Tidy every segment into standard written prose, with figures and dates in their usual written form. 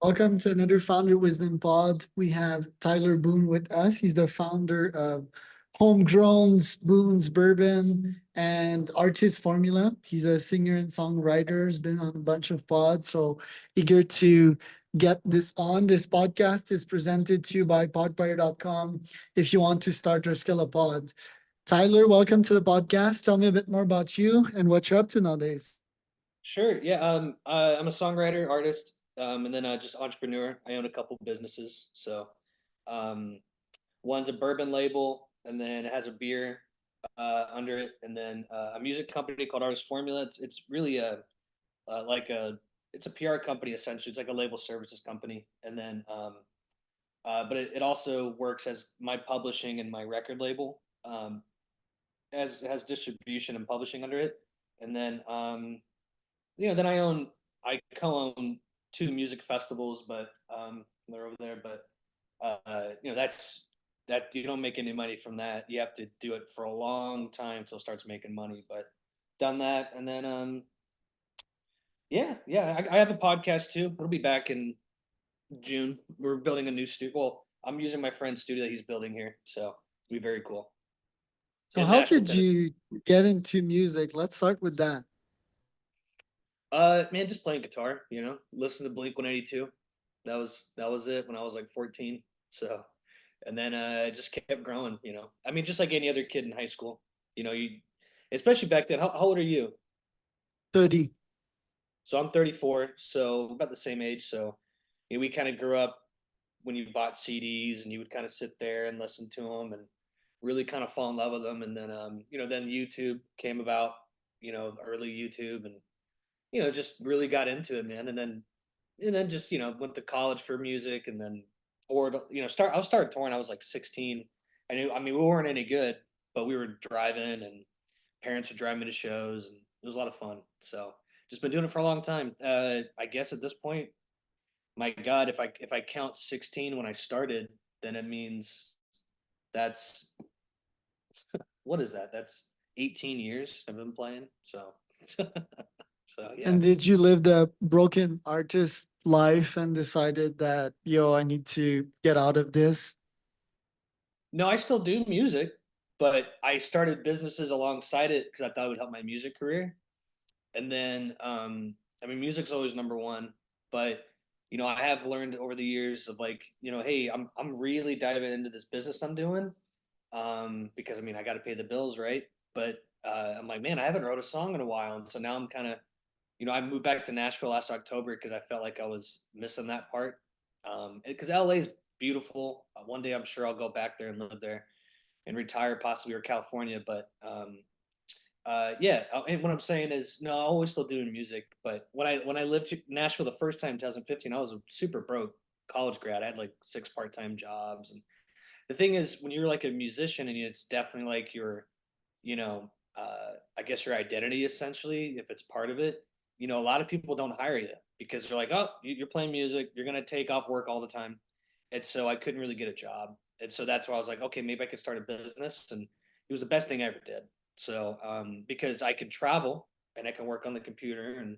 Welcome to another Founder Wisdom Pod. We have Tyler Boone with us. He's the founder of Homegrown's, Boone's Bourbon, and Artist Formula. He's a singer and songwriter, has been on a bunch of pods. So eager to get this on. This podcast is presented to you by podfire.com if you want to start or scale a pod. Tyler, welcome to the podcast. Tell me a bit more about you and what you're up to nowadays. Sure. Yeah. I'm a songwriter, artist, and then just entrepreneur. I own a couple businesses. Um, one's a bourbon label, and then it has a beer under it, and then a music company called Artist Formula. It's really like a it's a PR company essentially. It's like a label services company, and then but it also works as my publishing and my record label. As it has distribution and publishing under it, and then then I co-own two music festivals, but they're over there. But that you don't make any money from that. You have to do it for a long time until it starts making money. But done that, and then I have a podcast too. It'll be back in June. We're building a new studio. Well, I'm using my friend's studio that he's building here, so it'll be very cool So, in how Nashville, did Tennessee. you get into music? Let's start with that. Man, just playing guitar. Listen to Blink 182. That was it when I was like 14. So, and then it just kept growing. I mean, just like any other kid in high school. You especially back then. How old are you? 30. So I'm 34, so about the same age. So, we kind of grew up when you bought CDs and you would kind of sit there and listen to them and really kind of fall in love with them. And then, then YouTube came about. Early YouTube, and just really got into it, man. And then just went to college for music, and then toured. I started touring. I was like 16. I mean, we weren't any good, but we were driving, and parents would drive me to shows, and it was a lot of fun. So just been doing it for a long time. I guess at this point, my God, if I count 16 when I started, then it means that's what is that? That's 18 years I've been playing. So so yeah. And did you live the broken artist life and decided that, yo, I need to get out of this? No, I still do music, but I started businesses alongside it because I thought it would help my music career. And then, I mean, music's always number one, but I have learned over the years of like, hey, I'm really diving into this business I'm doing, because I mean, I got to pay the bills, right? But I'm like, man, I haven't wrote a song in a while, and so now I'm kind of, I moved back to Nashville last October because I felt like I was missing that part. Because LA is beautiful. One day I'm sure I'll go back there and live there and retire possibly, or California. But yeah. And what I'm saying is, no, I'm always still doing music. But when I lived in Nashville the first time, 2015, I was a super broke college grad. I had like 6 part-time jobs, and the thing is, when you're like a musician, and it's definitely like your, you know, I guess your identity essentially, if it's part of it. A lot of people don't hire you because they're like, oh, you're playing music, you're gonna take off work all the time, and so I couldn't really get a job, and so that's why I was like, okay, maybe I could start a business, and it was the best thing I ever did. So because I could travel and I can work on the computer, and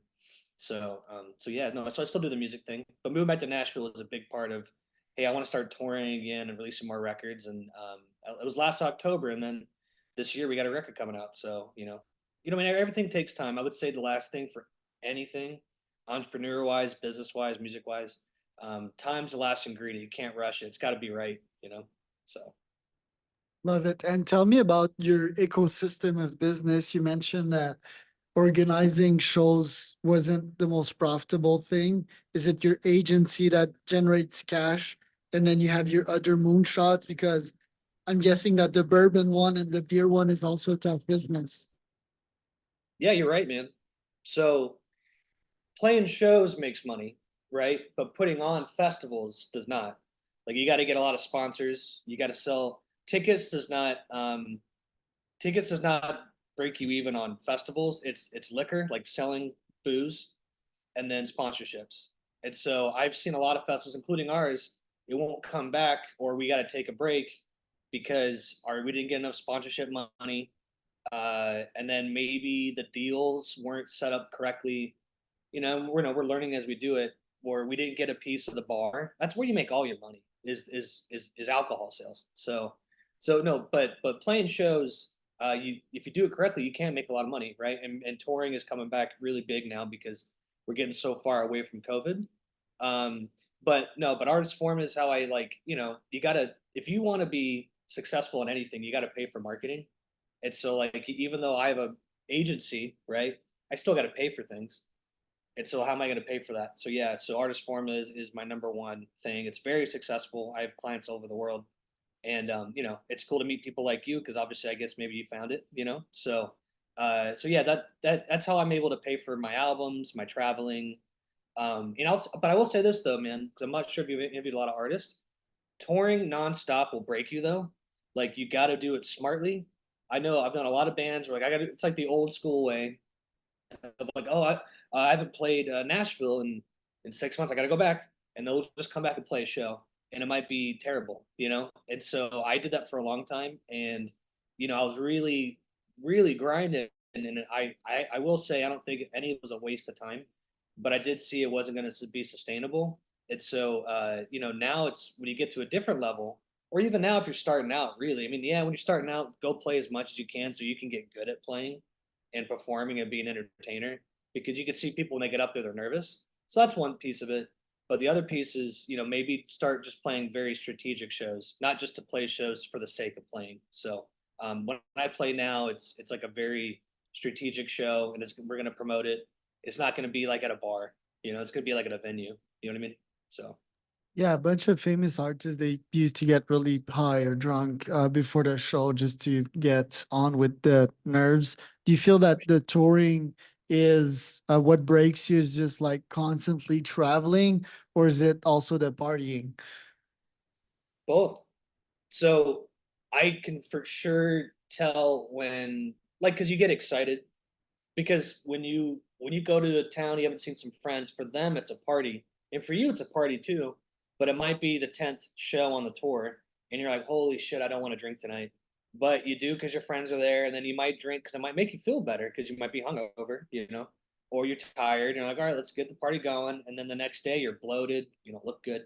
so yeah, no, so I still do the music thing, but moving back to Nashville is a big part of, hey, I want to start touring again and releasing more records, and it was last October, and then this year we got a record coming out. So I mean, everything takes time. I would say the last thing for anything, entrepreneur wise, business wise, music wise, time's the last ingredient. You can't rush it. It's got to be right. So Love it. And tell me about your ecosystem of business. You mentioned that organizing shows wasn't the most profitable thing. Is it your agency that generates cash? And then you have your other moonshots? Because I'm guessing that the bourbon one and the beer one is also tough business. yeah, you're right, man. So playing shows makes money, right? But putting on festivals does not. Like, you got to get a lot of sponsors. You got to sell tickets. Tickets does not break you even on festivals. It's liquor, like selling booze, and then sponsorships. And so I've seen a lot of festivals, including ours. It won't come back, or we got to take a break because we didn't get enough sponsorship money, and then maybe the deals weren't set up correctly. We're learning as we do it. or we didn't get a piece of the bar. That's where you make all your money is alcohol sales. So no, but playing shows, you if you do it correctly, you can make a lot of money, right? And touring is coming back really big now because we're getting so far away from COVID. Um, but no, but artist form is how I like, you gotta if you want to be successful in anything, you gotta pay for marketing. And so like even though I have a agency, right, I still gotta pay for things. And so how am I going to pay for that? So yeah, so artist form is my number one thing. It's very successful. I have clients all over the world, and it's cool to meet people like you because obviously I guess maybe you found it, so yeah, that's how I'm able to pay for my albums, my traveling. But I will say this though, man, because I'm not sure if you've interviewed a lot of artists. Touring nonstop will break you though. Like you got to do it smartly. I know I've done a lot of bands where like I got it's like the old school way of like, oh, I haven't played Nashville in 6 months. I got to go back, and they'll just come back and play a show, and it might be terrible. And so I did that for a long time, and I was really, really grinding, and I will say I don't think any of it was a waste of time, but I did see it wasn't going to be sustainable, and so now it's when you get to a different level. Or even now, if you're starting out, really, I mean, yeah, when you're starting out, go play as much as you can so you can get good at playing and performing and being an entertainer because you can see people when they get up there, they're nervous. So that's one piece of it. But the other piece is, maybe start just playing very strategic shows, not just to play shows for the sake of playing. So when I play now, it's like a very strategic show, and we're going to promote it. It's not going to be like at a bar, it's going to be like at a venue. You know what I mean? So Yeah, a bunch of famous artists they used to get really high or drunk before the show just to get on with the nerves. Do you feel that the touring is what breaks you is just like constantly traveling, or is it also the partying? both. So I can for sure tell when, like, because you get excited because when you go to a town you haven't seen some friends, for them it's a party, and for you it's a party too, but it might be the 10th show on the tour, and you're like, holy shit, I don't want to drink tonight, but you do because your friends are there, and then you might drink because it might make you feel better because you might be hungover, or you're tired and you're like, all right, let's get the party going, and then the next day you're bloated, you don't look good,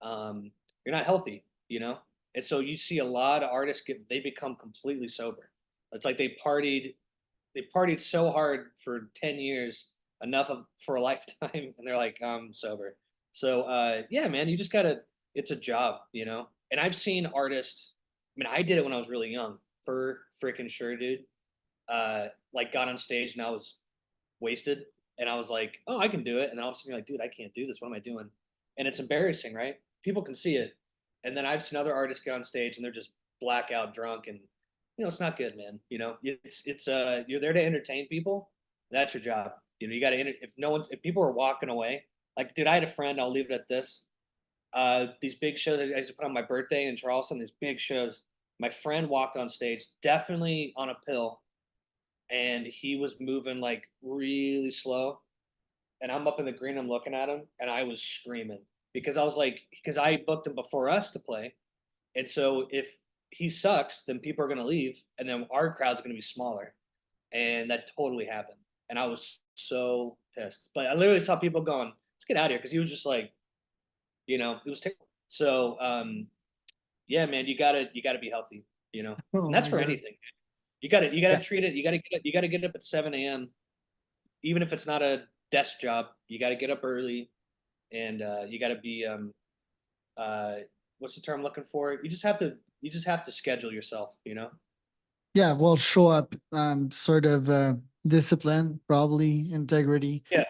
you're not healthy. And so you see a lot of artists they become completely sober. It's like they partied so hard for 10 years, enough for a lifetime, and they're like, I'm sober. So yeah, man, you just gotta, it's a job. And I've seen artists, I mean, I did it when I was really young, for freaking sure, dude. Like got on stage and I was wasted, and I was like, oh, I can do it. And then all of a sudden you're like, dude, I can't do this. What am I doing? And it's embarrassing, right? People can see it. And then I've seen other artists get on stage and they're just blackout drunk, and it's not good, man. It's you're there to entertain people. That's your job. You got to if people are walking away, like, dude, I had a friend, I'll leave it at this. These big shows I used to put on my birthday in Charleston, these big shows. My friend walked on stage, definitely on a pill, and he was moving like really slow. And I'm up in the green, I'm looking at him, and I was screaming because I was like, because I booked him before us to play. And so if he sucks, then people are going to leave, and then our crowd's going to be smaller. And that totally happened. And I was so pissed. But I literally saw people going, let's get out of here. Because he was just like, it was terrible. So yeah, man, you gotta be healthy. Oh And that's my for God. anything. You gotta Yeah. treat it. You gotta get up at 7 a.m. Even if it's not a desk job. You gotta get up early, and you gotta be uh what's the term I'm looking for? You just have to schedule yourself. Yeah, well, show up, sort of discipline, probably integrity. Yeah,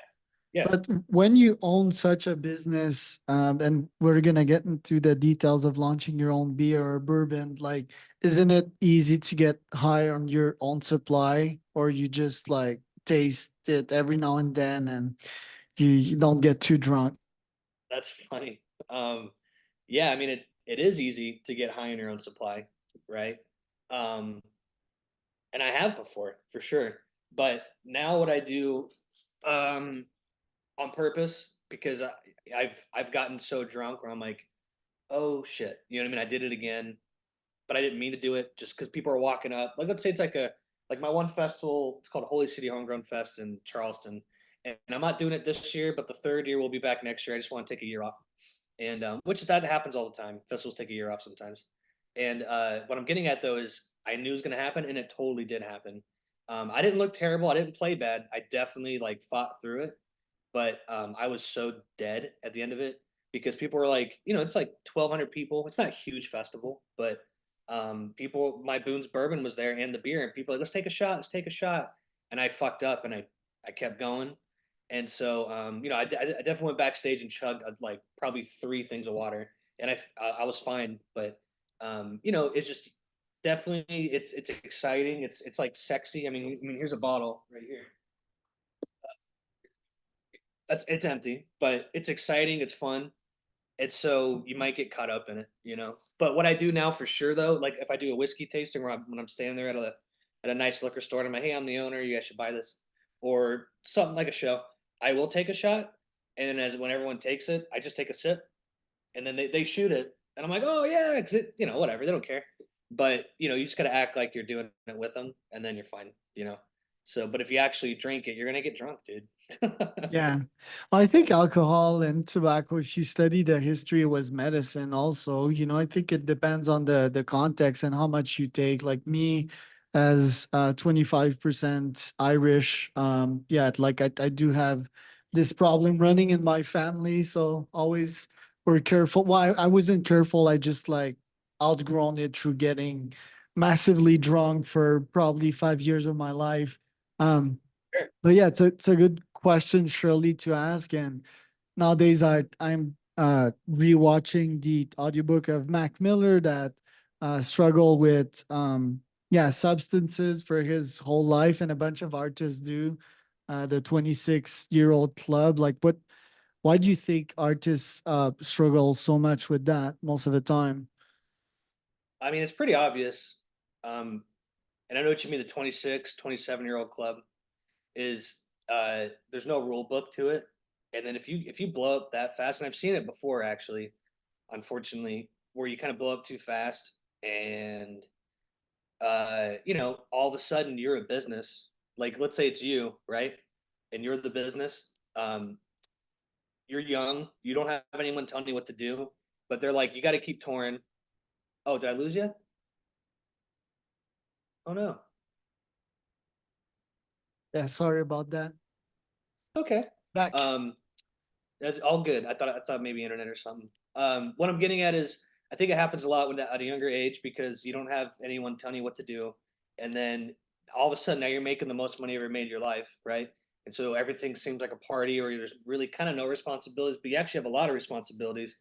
yeah. But when you own such a business, and we're gonna get into the details of launching your own beer or bourbon, like, isn't it easy to get high on your own supply, or you just like taste it every now and then and you don't get too drunk? That's funny. Yeah, I mean it is easy to get high in your own supply, right? Um, and I have before for sure. But now what I do, um, on purpose, because I've gotten so drunk where I'm like, oh shit, you know what I mean? I did it again, but I didn't mean to do it, just because people are walking up. Like, let's say it's like my one festival. It's called Holy City Homegrown Fest in Charleston, and I'm not doing it this year, but the third year we'll be back next year. I just want to take a year off, and which is that happens all the time. Festivals take a year off sometimes, and what I'm getting at though is I knew it was going to happen, and it totally did happen. I didn't look terrible. I didn't play bad. I definitely like fought through it, but I was so dead at the end of it because people were like, it's like 1,200 people. It's not a huge festival, but people, my Boone's Bourbon was there and the beer, and people were like, let's take a shot, let's take a shot, and I fucked up and I kept going, and so I definitely went backstage and chugged like probably 3 things of water, and I was fine, but it's just definitely it's exciting. It's like sexy. I mean, here's a bottle right here. It's empty, but it's exciting. It's fun. It's so you might get caught up in it. But what I do now for sure though, like if I do a whiskey tasting when I'm standing there at a nice liquor store and I'm like, hey, I'm the owner, you guys should buy this, or something like a show, I will take a shot, and then as when everyone takes it, I just take a sip, and then they shoot it, and I'm like, oh yeah, because whatever, they don't care. But you just gotta act like you're doing it with them, and then you're fine. So, but if you actually drink it, you're gonna get drunk, dude. Yeah. Well, I think alcohol and tobacco, if you study the history, was medicine also. I think it depends on the context and how much you take. Like me, as 25% Irish, yeah, like I do have this problem running in my family. So always we're careful. Well, I wasn't careful. I just like outgrown it through getting massively drunk for probably 5 years of my life. Um, Sure. but yeah, it's a good question, Shirley, to ask. And nowadays I'm rewatching the audiobook of Mac Miller that struggle with yeah, substances for his whole life, and a bunch of artists do. The 26-year-old club. Like what why do you think artists struggle so much with that most of the time? I mean, it's pretty obvious. Um, and I know what you mean. The 26, 27-year-old club is there's no rule book to it. And then if you blow up that fast, and I've seen it before actually, unfortunately, where you kind of blow up too fast, and all of a sudden you're a business. Like let's say it's you, right? And you're the business. You're young, you don't have anyone telling you what to do, but they're like, you got to keep touring. Oh, did I lose you? Oh no. Yeah, sorry about that. Okay. Back. Um, That's all good. I thought maybe internet or something. What I'm getting at is I think it happens a lot when at a younger age because you don't have anyone telling you what to do, and then all of a sudden now you're making the most money you ever made in your life, right? And so everything seems like a party, or there's really kind of no responsibilities, but you actually have a lot of responsibilities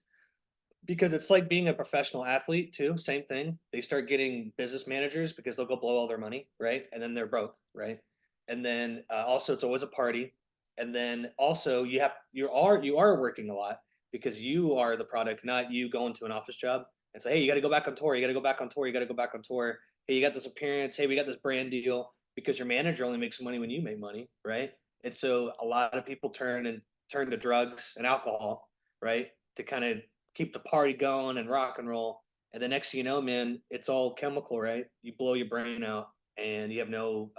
because it's like being a professional athlete too. Same thing. They start getting business managers because they'll go blow all their money, right? And then they're broke, right? And then also it's always a party. And then also you are working a lot because you are the product, not you going to an office job and say, hey, you got to go back on tour. You got to go back on tour. You got to go back on tour. Hey, you got this appearance. Hey, we got this brand deal because your manager only makes money when you make money, right? And so a lot of people turn to drugs and alcohol, right, to kind of keep the party going and rock and roll. And the next thing you know, man, it's all chemical, right? You blow your brain out, and you have no,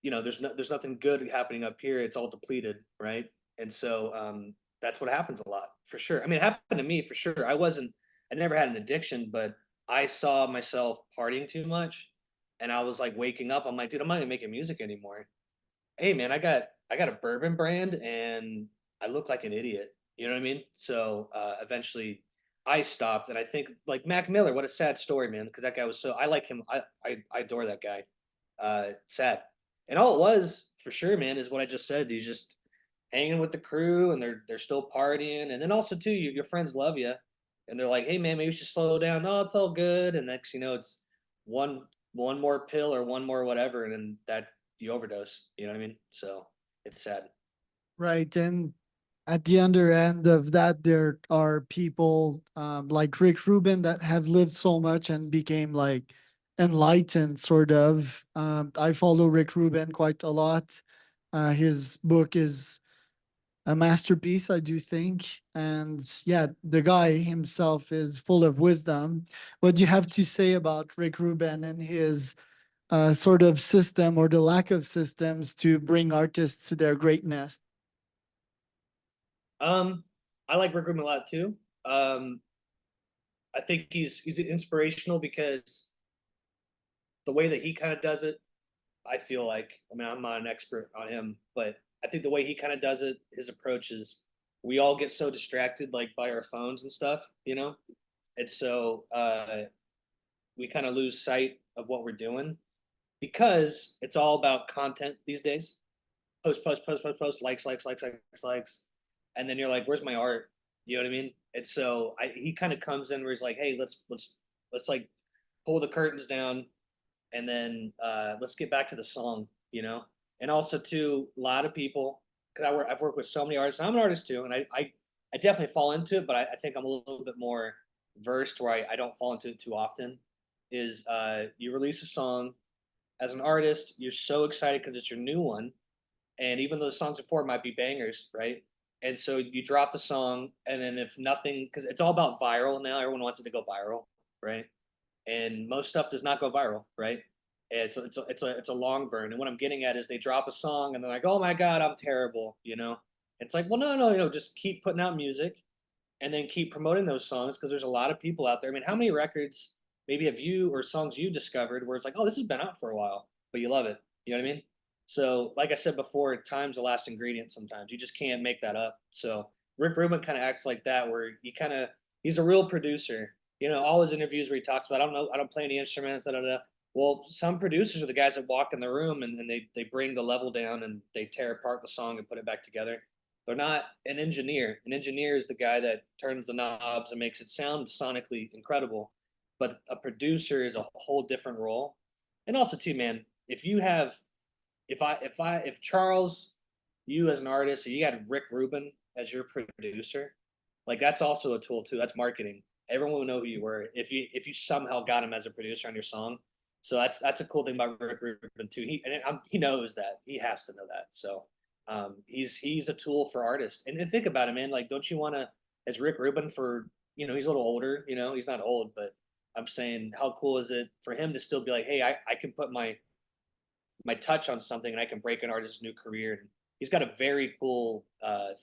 there's nothing good happening up here. It's all depleted, right? And so that's what happens a lot for sure. I mean, it happened to me for sure. I never had an addiction, but I saw myself partying too much, and I was like waking up. I'm like, dude, I'm not even making music anymore. Hey man, I got a bourbon brand and I look like an idiot. You know what I mean? So eventually I stopped, and I think like Mac Miller, what a sad story, man, because that guy was so I like him. I adore that guy. Sad. And all it was for sure, man, is what I just said. He's just hanging with the crew, and they're still partying. And then also too, your friends love you, and they're like, hey man, maybe you should slow down. No, it's all good. And next, it's one one more pill or one more whatever, and then that you overdose. You know what I mean? So it's sad. Right. And at the other end of that, there are people like Rick Rubin that have lived so much and became like enlightened, sort of. I follow Rick Rubin quite a lot. His book is a masterpiece, I do think. And yeah, the guy himself is full of wisdom. What do you have to say about Rick Rubin and his sort of system or the lack of systems to bring artists to their greatness? Um, I like Rick Rubin a lot too. Um, I think he's inspirational because the way that he kind of does it, I feel like, I mean, I'm not an expert on him, but I think the way he kind of does it, his approach is we all get so distracted like by our phones and stuff, you know? And so we kind of lose sight of what we're doing because it's all about content these days. Post, post, post, post, post, likes, likes, likes, likes, likes. And then you're like, where's my art? You know what I mean? And so he kind of comes in where he's like, hey, let's like pull the curtains down and then let's get back to the song, you know. And also too, a lot of people, because I've worked with so many artists. I'm an artist too, and I definitely fall into it, but I think I'm a little bit more versed where I don't fall into it too often. Is you release a song as an artist, you're so excited because it's your new one, and even though the songs before might be bangers, right? And so you drop the song, and then if nothing, because it's all about viral now, everyone wants it to go viral, right? And most stuff does not go viral, right? It's a long burn. And what I'm getting at is they drop a song and they're like, oh my god, I'm terrible, you know. It's like, well, no, no, just keep putting out music and then keep promoting those songs because there's a lot of people out there. I mean, how many records maybe have you or songs you discovered where it's like, oh, this has been out for a while, but you love it. You know what I mean? So, like I said before, time's the last ingredient sometimes. You just can't make that up. So Rick Rubin kind of acts like that, where he's a real producer. You know, all his interviews where he talks about, I don't know, I don't play any instruments, da da da. Well, some producers are the guys that walk in the room and they bring the level down and they tear apart the song and put it back together. They're not an engineer. An engineer is the guy that turns the knobs and makes it sound sonically incredible. But a producer is a whole different role. And also too, man, if you have if Charles, you as an artist, you got Rick Rubin as your producer, like that's also a tool too. That's marketing. Everyone will know who you were if you somehow got him as a producer on your song. So that's a cool thing about Rick Rubin too. He knows that. He has to know that. So he's a tool for artists. And think about it, man. Like, don't you want to, as Rick Rubin, for he's a little older. He's not old, but I'm saying, how cool is it for him to still be like, hey, I can put my touch on something and I can break an artist's new career. And he's got a very cool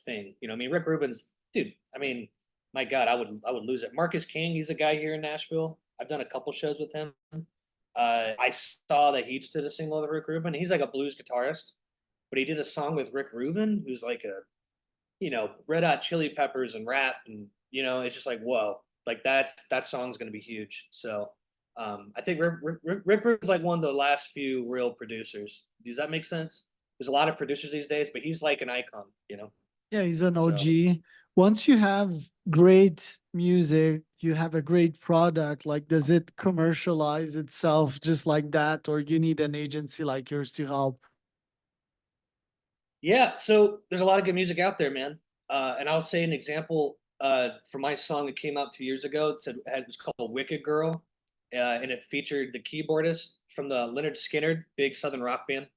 thing. I mean, Rick Rubin's dude. I mean, my God, I would lose it. Marcus King, he's a guy here in Nashville. I've done a couple shows with him. I saw that he just did a single with Rick Rubin. He's like a blues guitarist, but he did a song with Rick Rubin, who's like a Red Hot Chili Peppers and rap, and it's just like whoa, like that song's gonna be huge. So I think Rick Rubin's like one of the last few real producers. Does that make sense? There's a lot of producers these days, but he's like an icon. Yeah, he's an So OG. Once you have great music, you have a great product, like does it commercialize itself just like that, or you need an agency like yours to help? yeah, so there's a lot of good music out there, man. And I'll say an example for my song that came out 2 years ago. It was called "Wicked Girl," and it featured the keyboardist from the Leonard Skinner, big Southern rock band.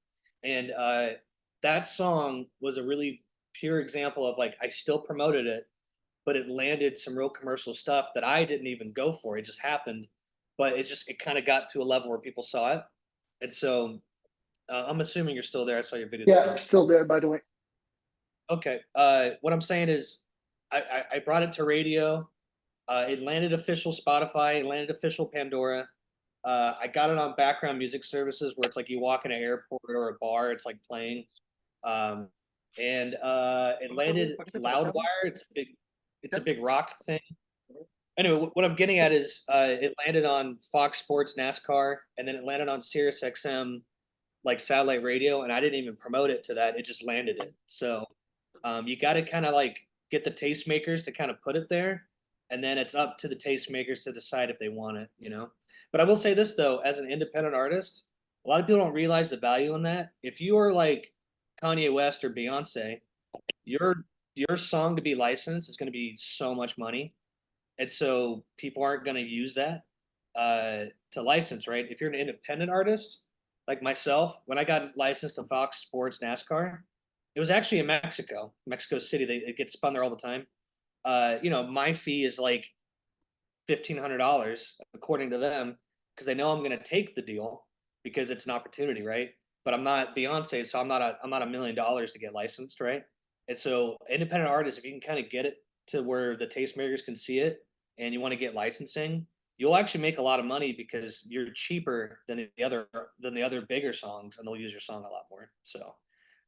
And that song was a really pure example of like I still promoted it, but it landed some real commercial stuff that I didn't even go for. It just happened, but it kind of got to a level where people saw it. And so I'm assuming you're still there. I saw your video Yeah, turn I'm on. still there, by the way. Okay. What I'm saying is, I brought it to radio. It landed official Spotify. It landed official Pandora. I got it on background music services where it's like you walk in an airport or a bar, it's like playing. Um, and it landed Loudwire. It's a big rock thing. Anyway, what I'm getting at is it landed on Fox Sports NASCAR, and then it landed on Sirius XM like satellite radio, and I didn't even promote it to that. It just landed it. So you got to kind of like get the tastemakers to kind of put it there, and then it's up to the tastemakers to decide if they want it. But I will say this though, as an independent artist, a lot of people don't realize the value in that. If you are like Kanye West or Beyonce, your your song to be licensed is going to be so much money, and so people aren't going to use that to license, right? If you're an independent artist like myself, when I got licensed to Fox Sports NASCAR, it was actually in Mexico City. It gets spun there all the time. My fee is like $1,500 according to them because they know I'm going to take the deal. because it's an opportunity, right? But I'm not Beyonce, so I'm not $1 million to get licensed, right? And so independent artists, if you can kind of get it to where the tastemakers can see it and you want to get licensing, you'll actually make a lot of money because you're cheaper than the other bigger songs, and they'll use your song a lot more. So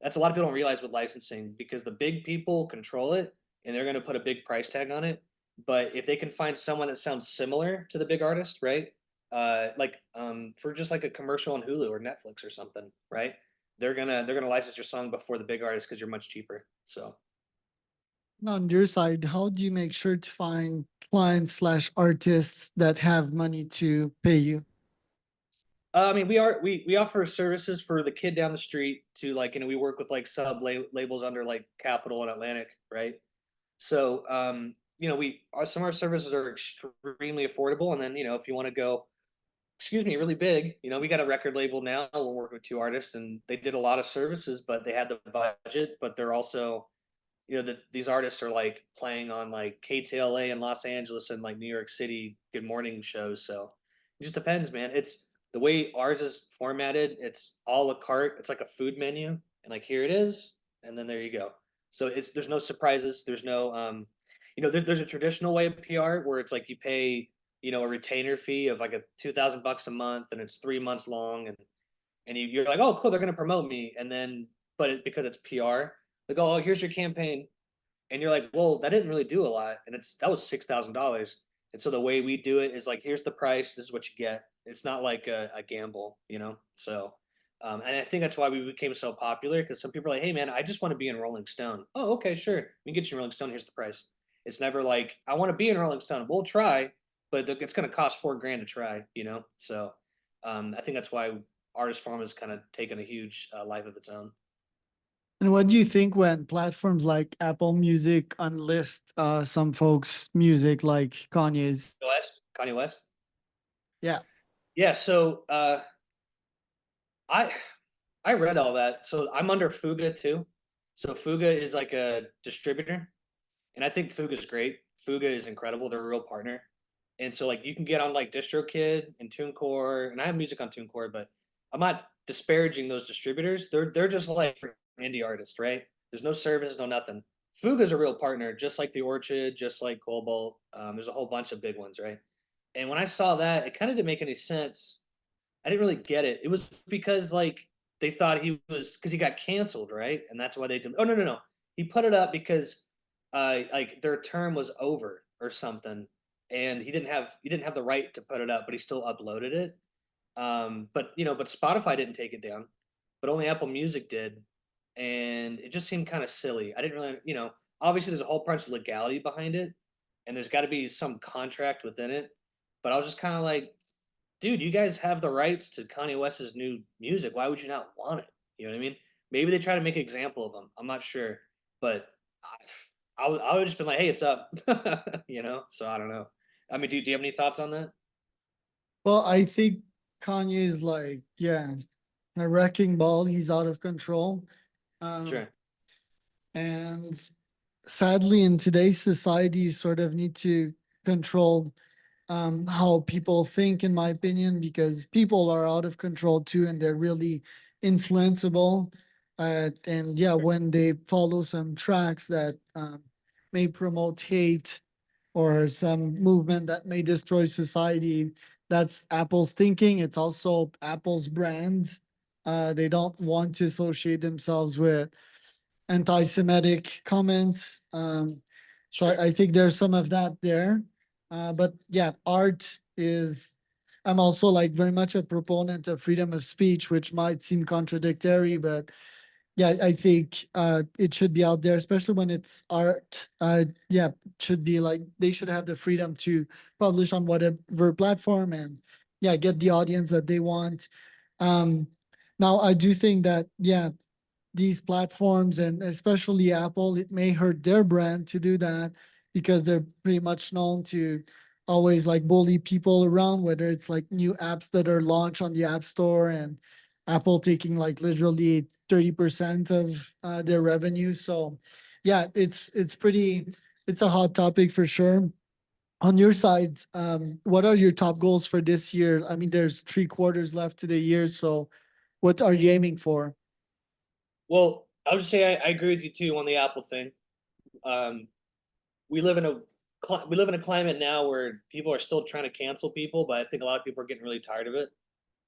that's a lot of people don't realize with licensing because the big people control it and they're going to put a big price tag on it. But if they can find someone that sounds similar to the big artist, right? For just like a commercial on Hulu or Netflix or something, right? They're gonna license your song before the big artist because you're much cheaper. So On your side, how do you make sure to find clients slash artists that have money to pay you? I mean, we offer services for the kid down the street to like, we work with like labels under like Capitol and Atlantic, right? So some of our services are extremely affordable, and then if you want to go, excuse me, really big, we got a record label now. We're working with two artists, and they did a lot of services, but they had the budget, but they're also these artists are like playing on like KTLA in Los Angeles and like New York City Good Morning shows. So it just depends, man. It's the way ours is formatted. It's a la carte. It's like a food menu, and like here it is, and then there you go. So there's no surprises. There's no there's a traditional way of PR where it's like you pay a retainer fee of like a $2,000 a month, and it's 3 months long, and you're like, oh, cool, they're gonna promote me, and then because it's PR, they go, oh, here's your campaign, and you're like, well, that didn't really do a lot, and that was $6,000, and so the way we do it is like, here's the price, this is what you get. It's not like a gamble, So, and I think that's why we became so popular because some people are like, hey man, I just want to be in Rolling Stone. Oh, okay, sure, we can get you in Rolling Stone. Here's the price. It's never like I want to be in Rolling Stone. We'll try, but it's going to cost $4,000 to try. So I think that's why artist farm has kind of taken a huge life of its own. And what do you think when platforms like Apple Music unlist some folks' music like Kanye's? Kanye West. Yeah. Yeah. So I I read all that. So I'm under Fuga too. So Fuga is like a distributor, and I think Fuga is great. Fuga is incredible. They're a real partner, and so like you can get on like DistroKid and TuneCore, and I have music on TuneCore, but I'm not disparaging those distributors. They're just like for indie artists, right? There's no service, no nothing. Fuga is a real partner, just like the Orchid, just like Cobalt. There's a whole bunch of big ones, right? And when I saw that, it kind of didn't make any sense. I didn't really get it. It was because like they thought he was because he got canceled, right? And that's why they did. Oh no, no, no. He put it up because like their term was over or something, and he didn't have the right to put it up, but he still uploaded it. But Spotify didn't take it down, but only Apple Music did, and it just seemed kind of silly. I didn't really, obviously there's a whole bunch of legality behind it, and there's got to be some contract within it. But I was just kind of like, dude, you guys have the rights to Kanye West's new music. Why would you not want it? You know what I mean? Maybe they try to make an example of him. I'm not sure, but I would just been like, hey, it's up. So I don't know. I mean, do you have any thoughts on that? Well, I think Kanye's like, yeah, a wrecking ball. He's out of control. Um, Sure. and sadly, in today's society, you sort of need to control how people think, in my opinion, because people are out of control too, and they're really influenceable. And yeah, when they follow some tracks that may promote hate or some movement that may destroy society, that's Apple's thinking. It's also Apple's brand. They don't want to associate themselves with anti-Semitic comments. So Sure. I think there's some of that there. But yeah, art is. I'm also like very much a proponent of freedom of speech, which might seem contradictory, but yeah, I think it should be out there, especially when it's art. Yeah, it should be like they should have the freedom to publish on whatever platform and yeah, get the audience that they want. Um, Now I do think that yeah, these platforms and especially Apple, it may hurt their brand to do that because they're pretty much known to always like bully people around, whether it's like new apps that are launched on the App Store and Apple taking like literally 30% of their revenue. So yeah, it's a hot topic for sure. On your side, what are your top goals for this year? I mean, there's 3 quarters left to the year, so what are you aiming for? Well, I would say I agree with you too on the Apple thing. Um, we live in a we live in a climate now where people are still trying to cancel people, but I think a lot of people are getting really tired of it.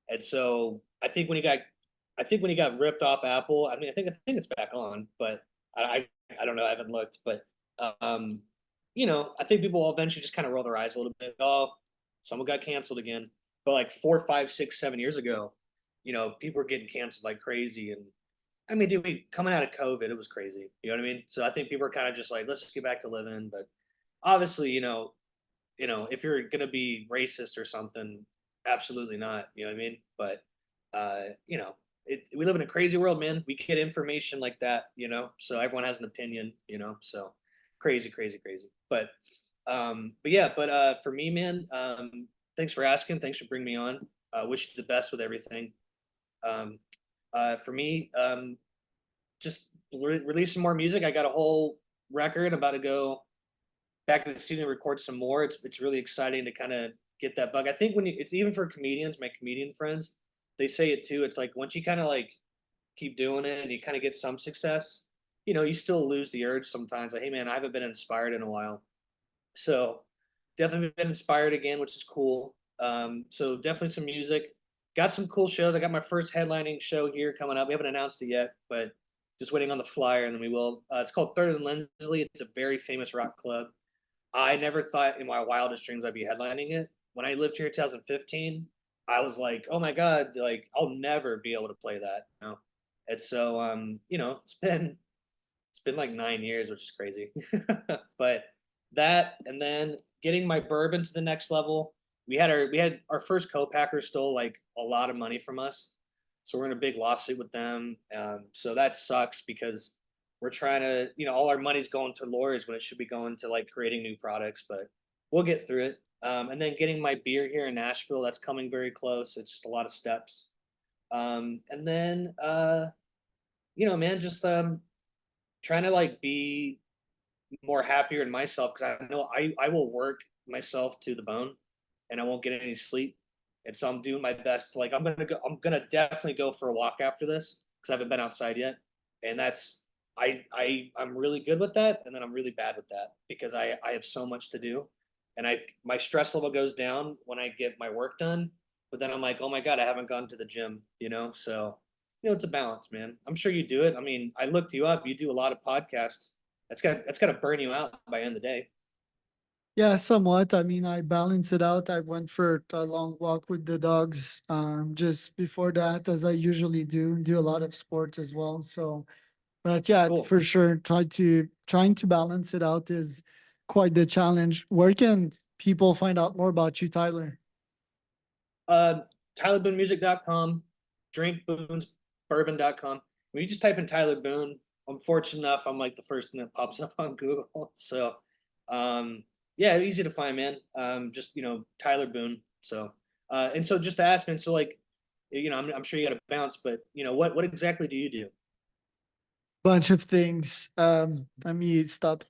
And so I think when he got ripped off Apple, I mean, I think it's back on, but I don't know, I haven't looked, but um, I think people will eventually just kind of roll their eyes a little bit. Oh, someone got canceled again. But like 4, 5, 6, 7 years ago, people were getting canceled like crazy, and I mean, dude, coming out of COVID, it was crazy. You know what I mean? So I think people are kind of just like, let's just get back to living. But obviously, if you're gonna be racist or something, absolutely not. You know what I mean? But uh, you know, we live in a crazy world, man. We get information like that, so everyone has an opinion, so crazy, crazy, crazy. But yeah, but for me, man, thanks for asking. Thanks for bringing me on. Wish you the best with everything. Um, for me, just releasing more music. I got a whole record. I'm about to go back to the studio and record some more. It's really exciting to kind of get that bug. I think it's even for comedians, my comedian friends, they say it too. It's like once you kind of like keep doing it and you kind of get some success, you still lose the urge sometimes. Like, hey man, I haven't been inspired in a while. So definitely been inspired again, which is cool. So definitely some music. Got some cool shows. I got my first headlining show here coming up. We haven't announced it yet, but just waiting on the flyer, and then we will. It's called Third and Lindsley. It's a very famous rock club. I never thought in my wildest dreams I'd be headlining it. When I lived here in 2015, I was like, oh my God, like I'll never be able to play that. And so it's been like 9 years, which is crazy. But that, and then getting my bourbon to the next level. We had our first co-packer stole like a lot of money from us, so we're in a big lawsuit with them. So that sucks because we're trying to, all our money's going to lawyers when it should be going to like creating new products. But we'll get through it. And then getting my beer here in Nashville, that's coming very close. It's just a lot of steps. And then man, just trying to like be more happier in myself because I know I will work myself to the bone and I won't get any sleep. And so I'm doing my best. Like I'm gonna definitely go for a walk after this because I haven't been outside yet. And that's I'm really good with that, and then I'm really bad with that because I have so much to do, and my stress level goes down when I get my work done. But then I'm like, oh my God, I haven't gone to the gym. So it's a balance, man. I'm sure you do it. I mean, I looked you up. You do a lot of podcasts. That's gotta burn you out by the end of the day. Yeah, somewhat. I mean, I balance it out. I went for a long walk with the dogs just before that, as I usually do a lot of sports as well. So, but yeah, Cool. for sure, trying to balance it out is quite the challenge. Where can people find out more about you, Tyler? Uh, TylerBooneMusic.com, DrinkBoonesBourbon.com. When you just type in Tyler Boone, I'm fortunate enough, I'm like the first thing that pops up on Google. So, yeah, easy to find, man. Just Tyler Boone. So, and so just to ask, man. So like, I'm sure you got to bounce, but what exactly do you do? Bunch of things. Let me stop